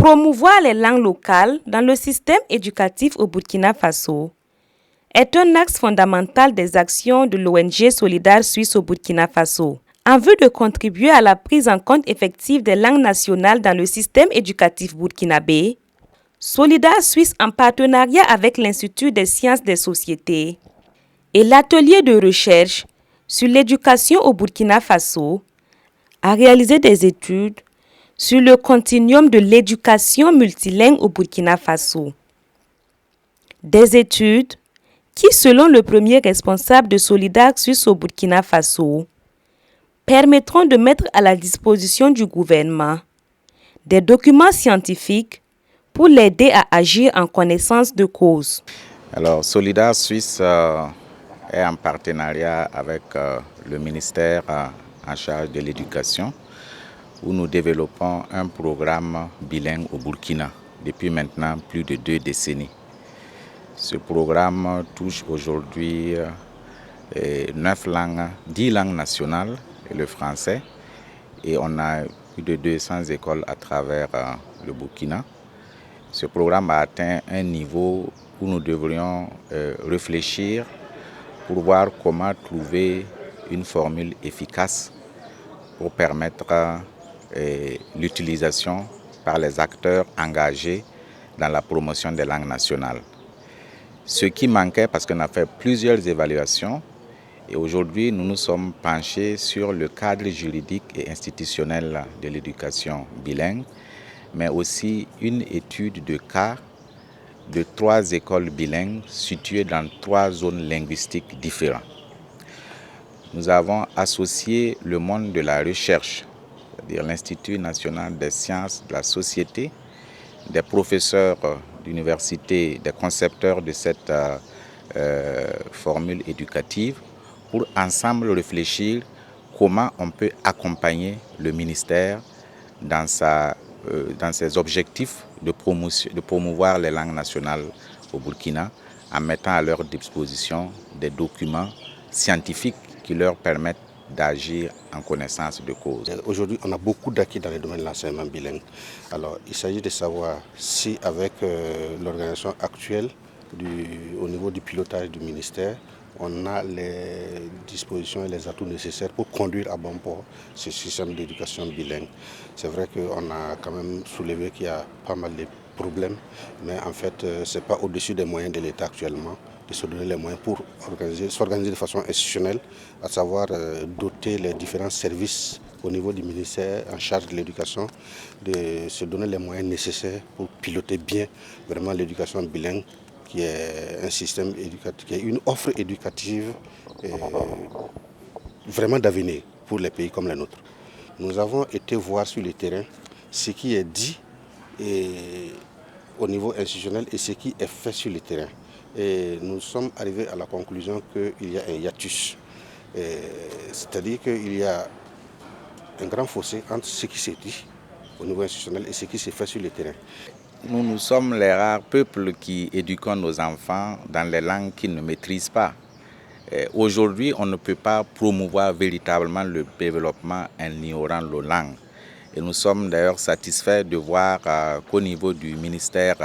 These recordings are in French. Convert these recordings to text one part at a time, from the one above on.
Promouvoir les langues locales dans le système éducatif au Burkina Faso est un axe fondamental des actions de l'ONG Solidaire Suisse au Burkina Faso. En vue de contribuer à la prise en compte effective des langues nationales dans le système éducatif burkinabé, Solidaire Suisse, en partenariat avec l'Institut des sciences des sociétés et l'atelier de recherche sur l'éducation au Burkina Faso, a réalisé des études sur le continuum de l'éducation multilingue au Burkina Faso. Des études qui, selon le premier responsable de Solidaire Suisse au Burkina Faso, permettront de mettre à la disposition du gouvernement des documents scientifiques pour l'aider à agir en connaissance de cause. Alors, Solidaire Suisse est en partenariat avec le ministère en charge de l'éducation, où nous développons un programme bilingue au Burkina depuis maintenant plus de 2 décennies. Ce programme touche aujourd'hui 9 langues, 10 langues nationales et le français. Et on a plus de 200 écoles à travers le Burkina. Ce programme a atteint un niveau où nous devrions réfléchir pour voir comment trouver une formule efficace pour permettre l'utilisation par les acteurs engagés dans la promotion des langues nationales. Ce qui manquait, parce qu'on a fait plusieurs évaluations, et aujourd'hui nous nous sommes penchés sur le cadre juridique et institutionnel de l'éducation bilingue, mais aussi une étude de cas de 3 écoles bilingues situées dans 3 zones linguistiques différentes. Nous avons associé le monde de la recherche, c'est-à-dire l'Institut national des sciences de la société, des professeurs d'université, des concepteurs de cette formule éducative, pour ensemble réfléchir comment on peut accompagner le ministère dans ses objectifs de promouvoir les langues nationales au Burkina, en mettant à leur disposition des documents scientifiques qui leur permettent d'agir en connaissance de cause. Aujourd'hui, on a beaucoup d'acquis dans le domaine de l'enseignement bilingue. Alors, il s'agit de savoir si avec l'organisation actuelle au niveau du pilotage du ministère, on a les dispositions et les atouts nécessaires pour conduire à bon port ce système d'éducation bilingue. C'est vrai qu'on a quand même soulevé qu'il y a pas mal de problèmes, mais en fait, ce n'est pas au-dessus des moyens de l'État actuellement de se donner les moyens pour s'organiser de façon institutionnelle, à savoir doter les différents services au niveau du ministère en charge de l'éducation, de se donner les moyens nécessaires pour piloter bien vraiment l'éducation bilingue, qui est un système éducatif, qui est une offre éducative vraiment d'avenir pour les pays comme les nôtres. Nous avons été voir sur le terrain ce qui est dit au niveau institutionnel et ce qui est fait sur le terrain. Et nous sommes arrivés à la conclusion qu'il y a un hiatus. C'est-à-dire qu'il y a un grand fossé entre ce qui s'est dit au niveau institutionnel et ce qui s'est fait sur le terrain. Nous sommes les rares peuples qui éduquons nos enfants dans les langues qu'ils ne maîtrisent pas. Aujourd'hui, on ne peut pas promouvoir véritablement le développement en ignorant nos langues. Et nous sommes d'ailleurs satisfaits de voir qu'au niveau du ministère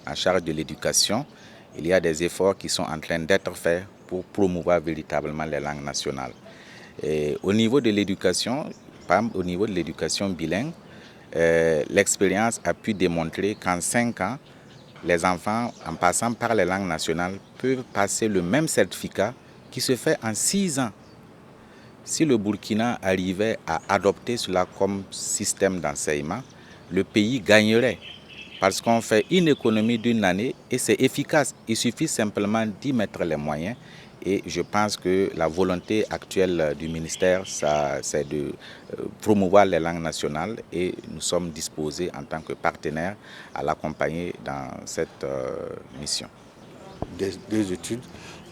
en charge de l'éducation, il y a des efforts qui sont en train d'être faits pour promouvoir véritablement les langues nationales. Et au niveau de l'éducation, au niveau de l'éducation bilingue, l'expérience a pu démontrer qu'en 5 ans, les enfants, en passant par les langues nationales, peuvent passer le même certificat qui se fait en 6 ans. Si le Burkina arrivait à adopter cela comme système d'enseignement, le pays gagnerait. Parce qu'on fait une économie d'1 année et c'est efficace. Il suffit simplement d'y mettre les moyens. Et je pense que la volonté actuelle du ministère, c'est de promouvoir les langues nationales et nous sommes disposés en tant que partenaires à l'accompagner dans cette mission. Des études,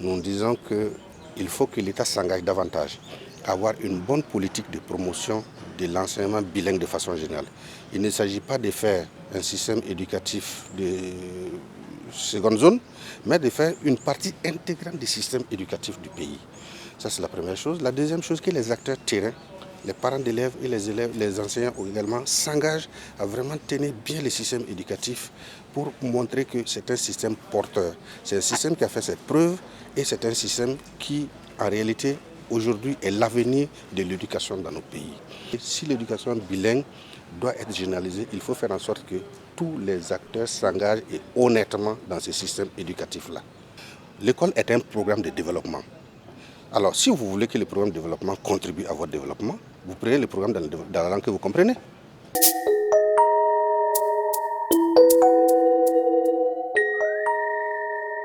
nous disons qu'il faut que l'État s'engage davantage à avoir une bonne politique de promotion de l'enseignement bilingue de façon générale. Il ne s'agit pas de faire un système éducatif de seconde zone, mais de faire une partie intégrante du système éducatif du pays. Ça, c'est la première chose. La deuxième chose, que les acteurs terrain les parents d'élèves et les élèves, les enseignants également s'engagent à vraiment tenir bien le système éducatif pour montrer que c'est un système porteur. C'est un système qui a fait ses preuves et c'est un système qui, en réalité, aujourd'hui est l'avenir de l'éducation dans nos pays. Et si l'éducation bilingue doit être généralisée, il faut faire en sorte que tous les acteurs s'engagent et honnêtement dans ce système éducatif-là. L'école est un programme de développement. Alors, si vous voulez que le programme de développement contribue à votre développement, vous prenez le programme dans la langue que vous comprenez.